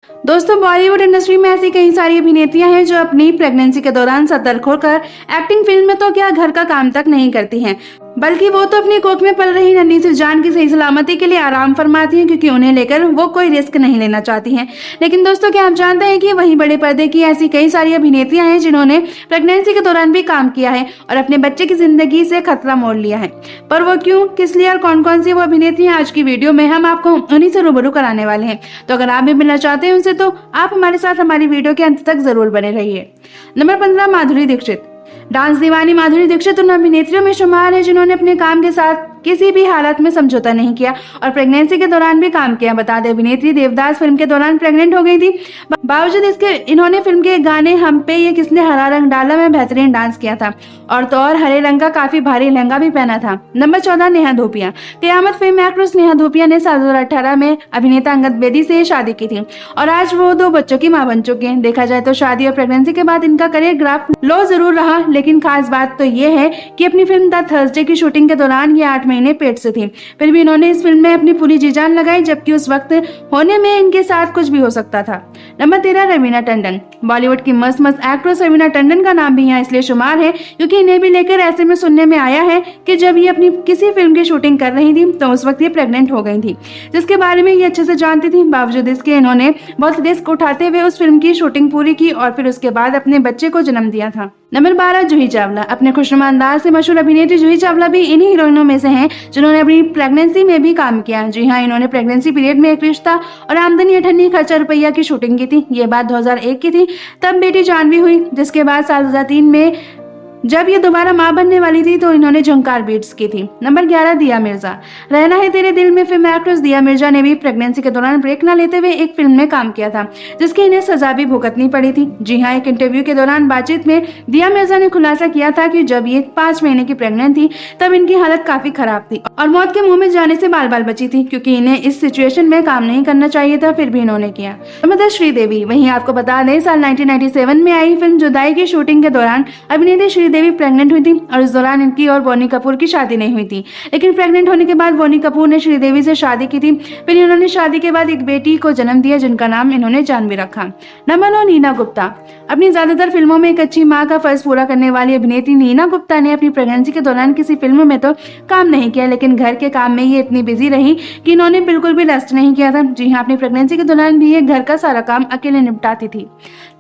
दोस्तों, बॉलीवुड इंडस्ट्री में ऐसी कई सारी अभिनेत्रियां हैं जो अपनी प्रेगनेंसी के दौरान सतर्क होकर एक्टिंग फील्ड में तो क्या घर का काम तक नहीं करती हैं, बल्कि वो तो अपनी कोख में पल रही नन्ही सी जान की सही सलामती के लिए आराम फरमाती हैं, क्योंकि उन्हें लेकर वो कोई रिस्क नहीं लेना चाहती हैं। लेकिन दोस्तों, क्या आप जानते हैं कि वहीं बड़े पर्दे की ऐसी कई सारी अभिनेत्रियां हैं जिन्होंने प्रेगनेंसी के दौरान भी काम किया है और अपने बच्चे की जिंदगी से खतरा मोल लिया है। पर वो क्यों, किस लिए और कौन कौन सी वो अभिनेत्रियां, आज की वीडियो में हम आपको उन्हीं से रूबरू कराने वाले हैं। तो अगर आप भी मिलना चाहते हैं उनसे, तो आप हमारे साथ हमारी वीडियो के अंत तक जरूर बने रहिए। नंबर 15, माधुरी दीक्षित। डांस दीवानी माधुरी दीक्षित उन अभिनेत्रियों में शुमार है जिन्होंने अपने काम के साथ किसी भी हालत में समझौता नहीं किया और प्रेगनेंसी के दौरान भी काम किया। बता दें, अभिनेत्री देवदास फिल्म के दौरान प्रेग्नेंट हो गई थी। बावजूद इसके इन्होंने फिल्म के गाने हम पे ये किसने हरा रंग डाला में बेहतरीन डांस किया था और तो और हरे रंग का काफी भारी लहंगा भी पहना था। नंबर 14, नेहा धूपिया। कयामत फेम एक्ट्रेस नेहा धूपिया ने साल 2018 में अभिनेता अंगद बेदी से शादी की थी और आज वो 2 बच्चों की मां बन चुके हैं। देखा जाए तो शादी और प्रेगनेंसी के बाद इनका करियर ग्राफ लो जरूर रहा, लेकिन खास बात तो ये है कि अपनी फिल्म द थर्सडे की शूटिंग के दौरान ये 8 महीने पेट से थी। फिर भी इन्होंने इस फिल्म में अपनी पूरी जी जान लगाई, जबकि उस वक्त होने में इनके साथ कुछ भी हो सकता था। नंबर 13, रवीना टंडन। बॉलीवुड की मस्त मस्त एक्ट्रेस रवीना टंडन का नाम भी यहाँ इसलिए शुमार है क्योंकि इन्हें भी लेकर ऐसे में सुनने में आया है कि जब ये अपनी किसी फिल्म की शूटिंग कर रही थी तो उस वक्त ये प्रेग्नेंट हो गई थी, जिसके बारे में ये अच्छे से जानती थी। बावजूद इसके इन्होंने बहुत रिस्क उठाते हुए उस फिल्म की शूटिंग पूरी की और फिर उसके बाद अपने बच्चे को जन्म दिया था। नंबर 12, जूही चावला। अपने खुशनुमा अंदाज से मशहूर अभिनेत्री जूही चावला भी इन्हीं हीरोइनों में से हैं जिन्होंने अपनी प्रेगनेंसी में भी काम किया। जी हाँ, इन्होंने प्रेगनेंसी पीरियड में एक रिश्ता और आमदनी अठन्नी खर्चा रुपया की शूटिंग की थी। ये बात 2001 की थी, तब बेटी जानवी हुई, जिसके बाद साल 2003 में जब ये दोबारा मां बनने वाली थी तो इन्होंने झंकार बीट्स की थी। नंबर 11, दिया मिर्जा। रहना है तेरे दिल में फिल्म एक्ट्रेस दिया मिर्जा ने भी प्रेगनेंसी के दौरान ब्रेक न लेते हुए एक फिल्म में काम किया था, जिसकी इन्हें सजा भी भुगतनी पड़ी थी। जी हाँ, एक इंटरव्यू के दौरान बातचीत में दिया मिर्जा ने खुलासा किया था कि जब ये 5 महीने की प्रेग्नेंट थी तब इनकी हालत काफी खराब थी और मौत के मुंह में जाने से बाल बाल बची थी, क्योंकि इन्हें इस सिचुएशन में काम नहीं करना चाहिए था, फिर भी इन्होंने किया। नंबर 10, श्रीदेवी। वहीं आपको बता दें, साल 1997 में आई फिल्म जुदाई की शूटिंग के दौरान अभिनेत्री श्रीदेवी प्रेग्नेंट हुई थी और इस दौरान इनकी और बोनी कपूर की शादी नहीं हुई थी। लेकिन प्रेग्नेंट होने के बाद बोनी कपूर ने श्रीदेवी से शादी की थी। फिर इन्होंने शादी के बाद एक बेटी को जन्म दिया जिनका नाम इन्होंने जानवी रखा। नंबर 9, नीना गुप्ता। अपनी ज्यादातर फिल्मों में एक अच्छी मां का फर्ज पूरा करने वाली अभिनेत्री नीना गुप्ता ने अपनी प्रेगनेंसी के दौरान किसी फिल्म में तो काम नहीं किया, लेकिन घर के काम में ये इतनी बिजी रही कि इन्होंने बिल्कुल भी रेस्ट नहीं किया था। जी हाँ, अपनी प्रेगनेंसी के दौरान भी ये घर का सारा काम अकेले निपटाती थी।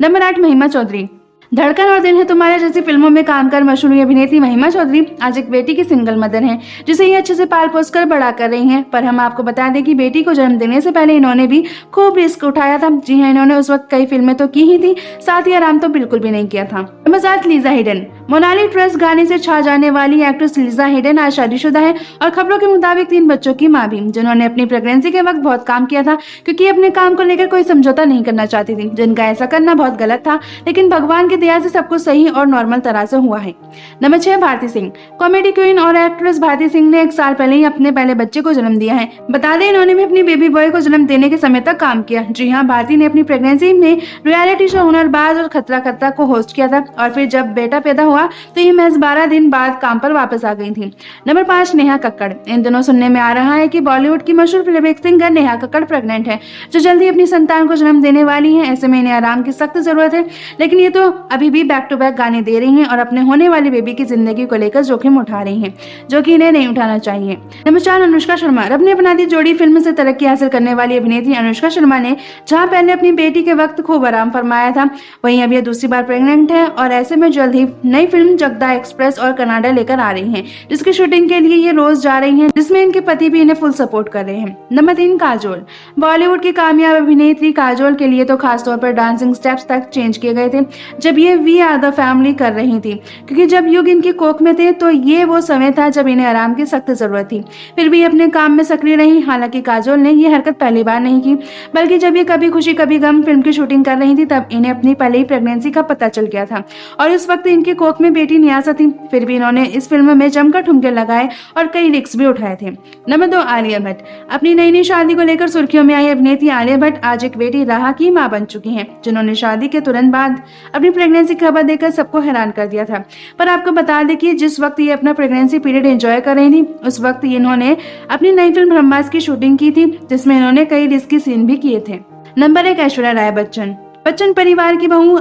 नंबर 8, महिमा चौधरी। धड़कन और दिल है तुम्हारा जैसी फिल्मों में काम कर मशहूर हुई अभिनेत्री महिमा चौधरी आज एक बेटी की सिंगल मदर हैं, जिसे ये अच्छे से पाल पोस कर बड़ा कर रही हैं। पर हम आपको बता दें कि बेटी को जन्म देने से पहले इन्होंने भी खूब रिस्क उठाया था। जी हाँ, इन्होंने उस वक्त कई फिल्में तो की ही थी, साथ ही आराम तो बिल्कुल भी नहीं किया था। Number 7, Lisa hidden. Monali trust गाने से छा जाने वाली एक्ट्रेस लीजा हिडन आज शादीशुदा है और खबरों के मुताबिक 3 बच्चों की मां भी, जिन्होंने अपनी प्रेगनेंसी के वक्त बहुत काम किया था, क्योंकि अपने काम को लेकर कोई समझौता नहीं करना चाहती थी, जिनका ऐसा करना बहुत गलत था, लेकिन भगवान की दया से सब कुछ सही और नॉर्मल तरह से हुआ है। Number 6, Bharti Singh. Comedy queen और एक्ट्रेस भारती सिंह ने 1 साल पहले ही अपने पहले बच्चे को जन्म दिया है। बता दें, इन्होंने भी अपनी बेबी बॉय को जन्म देने के समय तक काम किया। जी हाँ, भारती ने अपनी प्रेगनेंसी में रियलिटी शो हुनरबाज और खतरा खतरा को होस्ट किया था और फिर जब बेटा पैदा हुआ तो ये महज 12 दिन बाद काम पर वापस आ गई थी। नंबर 5, नेहा कक्कड़। इन दिनों सुनने में आ रहा है कि बॉलीवुड की मशहूर playback singer Neha Kakkar pregnant है, जो जल्दी अपनी संतान को जन्म देने वाली है। ऐसे में इन्हें आराम की सख्त जरूरत है, लेकिन ये तो अभी भी बैक टू बैक गाने दे रही हैं और अपने होने वाली बेबी की जिंदगी को लेकर जोखिम उठा रही हैं, जो कि इन्हें नहीं उठाना चाहिए। नंबर 4, अनुष्का शर्मा। रब ने अपना दी जोड़ी फिल्म से तरक्की हासिल करने वाली अभिनेत्री अनुष्का शर्मा ने जहां पहले अपनी बेटी के वक्त खूब आराम फरमाया था, वहीं अब ये दूसरी बार प्रेग्नेंट है और ऐसे में जल्द ही नई फिल्म जगदा एक्सप्रेस और कनाडा लेकर आ रही हैं, जिसकी शूटिंग के लिए ये रोज जा रही हैं, जिसमें इनके पति भी इन्हें फुल सपोर्ट कर रहे हैं। नंबर 3, काजोल। बॉलीवुड की कामयाब अभिनेत्री काजोल के लिए तो खासतौर पर डांसिंग स्टेप्स तक चेंज किए गए थे जब ये वी आर द फैमिली कर रही थी, क्योंकि जब युग इनकी कोख में थे तो ये वो समय था जब इन्हें आराम की सख्त जरूरत थी। फिर भी अपने काम में सक्रिय रही। हालांकि काजोल ने ये हरकत पहली बार नहीं की, बल्कि जब ये कभी खुशी कभी गम फिल्म की शूटिंग कर रही थी तब इन्हें अपनी पहले ही प्रेगनेंसी का पता चल गया था और इस वक्त इनके कोख में बेटी न्यासा थी। फिर भी इन्होंने इस फिल्म में जमकर ठुमके लगाए और कई रिस्क भी उठाए थे। नंबर 2, आलिया भट्ट। अपनी नई शादी को लेकर सुर्खियों में आई अभिनेत्री आलिया भट्ट आज एक बेटी राहा की मां बन चुकी हैं, जिन्होंने शादी के तुरंत बाद अपनी प्रेगनेंसी की खबर देकर सबको हैरान कर दिया था। पर आपको बता दें कि जिस वक्त ये अपना प्रेगनेंसी पीरियड एंजॉय कर रही थी उस वक्त इन्होंने अपनी नई फिल्म ब्रह्मास्त्र की शूटिंग की थी, जिसमें इन्होंने कई रिस्की सीन भी किए थे। नंबर 1, ऐश्वर्या राय बच्चन। बच्चन परिवार की बहू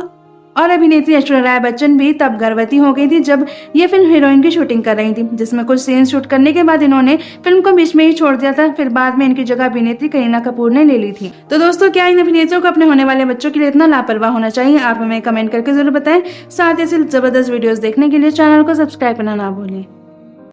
और अभिनेत्री ऐश्वर्या राय बच्चन भी तब गर्भवती हो गई थी जब ये फिल्म हीरोइन की शूटिंग कर रही थी, जिसमें कुछ सीन शूट करने के बाद इन्होंने फिल्म को बीच में ही छोड़ दिया था। फिर बाद में इनकी जगह अभिनेत्री करीना कपूर ने ले ली थी। तो दोस्तों, क्या इन अभिनेत्रियों को अपने होने वाले बच्चों के लिए इतना लापरवाह होना चाहिए? आप हमें कमेंट करके जरूर बताएं। साथ ही ऐसे जबरदस्त वीडियोस देखने के लिए चैनल को सब्सक्राइब करना ना भूलें।